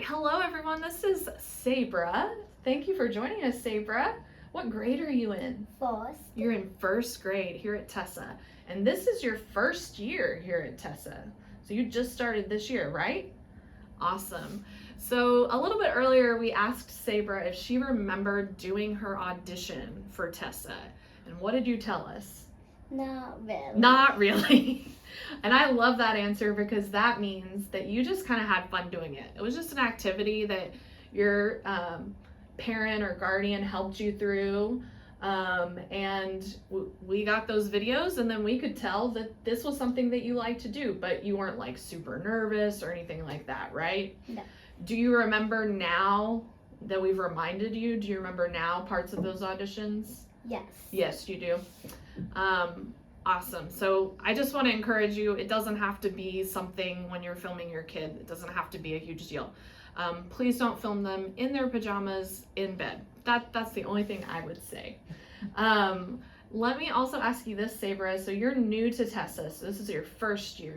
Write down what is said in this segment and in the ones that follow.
right, hello everyone. This is Sabra. Thank you for joining us, Sabra. What grade are you in? First. You're in first grade here at TeSA, and this is your first year here at TeSA. So you just started this year, right? Awesome. So a little bit earlier, we asked Sabra if she remembered doing her audition for TeSA, and what did you tell us? Not really. Not really. And I love that answer because that means that you just kind of had fun doing it. It was just an activity that your parent or guardian helped you through. And we got those videos, and then we could tell that this was something that you like to do, but you weren't like super nervous or anything like that, right? No. Do you remember now that we've reminded you? Do you remember now parts of those auditions? Yes. Yes, you do. Awesome. So I just want to encourage you, it doesn't have to be something when you're filming your kid. It doesn't have to be a huge deal. Please don't film them in their pajamas in bed. That's the only thing I would say. Let me also ask you this, Sabra. So you're new to TeSA. So this is your first year.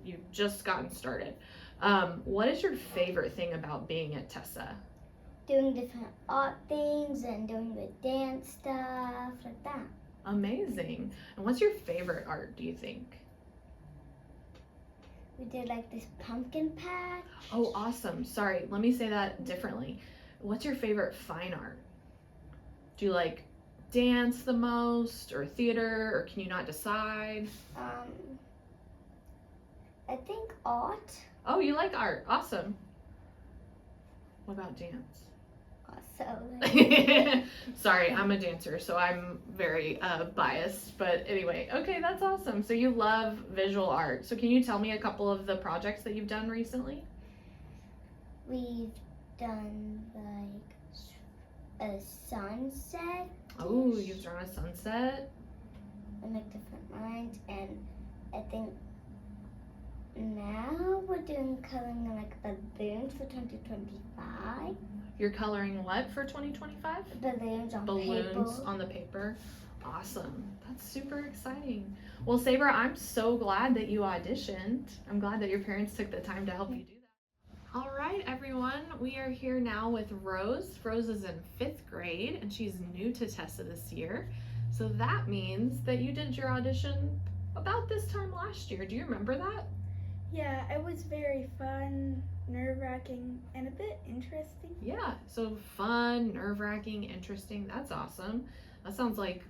You've just gotten started. What is your favorite thing about being at TeSA? Doing different art things and doing the dance stuff like that. Amazing. And what's your favorite art, do you think? We did like this pumpkin patch. Oh, awesome. Sorry, let me say that differently. What's your favorite fine art? Do you like dance the most, or theater, or can you not decide? I think art. Oh, you like art. Awesome. What about dance? Also. Sorry, I'm a dancer, so I'm very biased. But anyway, okay, that's awesome. So you love visual art. So can you tell me a couple of the projects that you've done recently? We've done like a sunset. Oh, you've drawn a sunset. And like different lines, and I think now we're doing coloring like balloons for 2025. You're coloring what for 2025? Balloons on Balloons paper. on the paper. Awesome. That's super exciting. Well, Sabra, I'm so glad that you auditioned. I'm glad that your parents took the time to help you do that. All right, everyone. We are here now with Rose. Rose is in 5th grade, and she's new to TeSA this year. So that means that you did your audition about this time last year. Do you remember that? Yeah, it was very fun, nerve-wracking, and a bit interesting. Yeah, so fun, nerve-wracking, interesting. That's awesome. That sounds like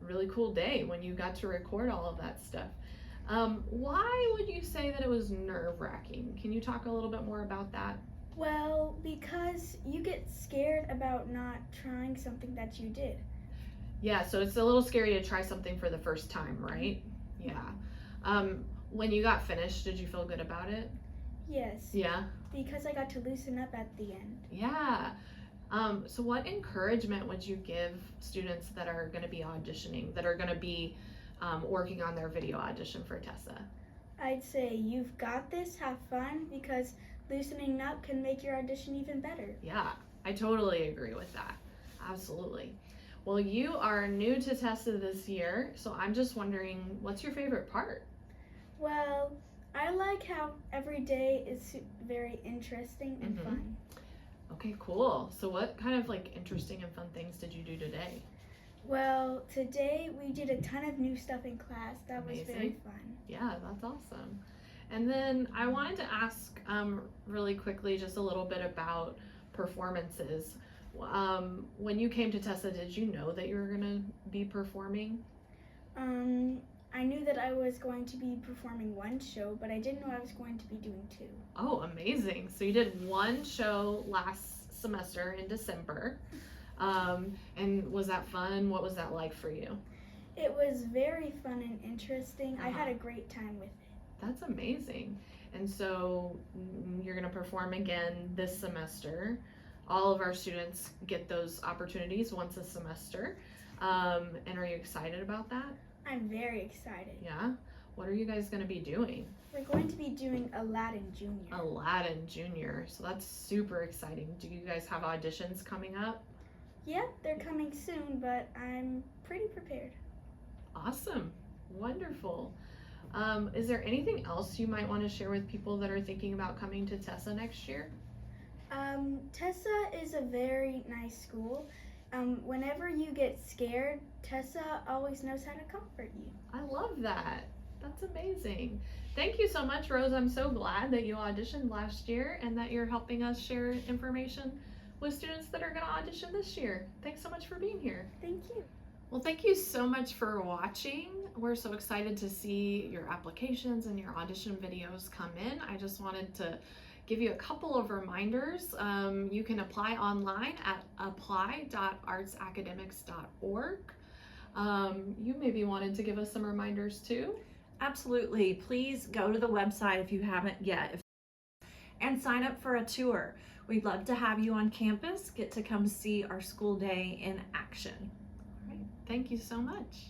a really cool day when you got to record all of that stuff. Why would you say that it was nerve-wracking? Can you talk a little bit more about that? Well, because you get scared about not trying something that you did. Yeah, so it's a little scary to try something for the first time, right? Yeah. When you got finished, did you feel good about it? Yes. Yeah. Because I got to loosen up at the end. Yeah. So what encouragement would you give students that are going to be auditioning, that are going to be working on their video audition for TeSA? I'd say you've got this, have fun, because loosening up can make your audition even better. Yeah, I totally agree with that. Absolutely. Well, you are new to TeSA this year, so I'm just wondering, what's your favorite part? Well, I like how every day is very interesting and fun. Okay, cool. So what kind of like interesting and fun things did you do today? Well, today we did a ton of new stuff in class. That was very fun. Yeah, that's awesome. And then I wanted to ask really quickly just a little bit about performances. When you came to TeSA, did you know that you were going to be performing? I knew that I was going to be performing one show, but I didn't know I was going to be doing 2. Oh, amazing. So you did one show last semester in December. And was that fun? What was that like for you? It was very fun and interesting. I had a great time with it. That's amazing. And so you're going to perform again this semester. All of our students get those opportunities once a semester. And are you excited about that? I'm very excited. Yeah? What are you guys going to be doing? We're going to be doing Aladdin Jr. Aladdin Jr. So that's super exciting. Do you guys have auditions coming up? Yep, they're coming soon, but I'm pretty prepared. Awesome. Wonderful. Is there anything else you might want to share with people that are thinking about coming to TeSA next year? TeSA is a very nice school. Whenever you get scared, TeSA always knows how to comfort you. I love that. That's amazing. Thank you so much, Rose. I'm so glad that you auditioned last year and that you're helping us share information with students that are going to audition this year. Thanks so much for being here. Thank you. Well, thank you so much for watching. We're so excited to see your applications and your audition videos come in. I just wanted to give you a couple of reminders. You can apply online at apply.artsacademics.org. You maybe wanted to give us some reminders too. Absolutely. Please go to the website if you haven't yet and sign up for a tour. We'd love to have you on campus, get to come see our school day in action. All right. Thank you so much.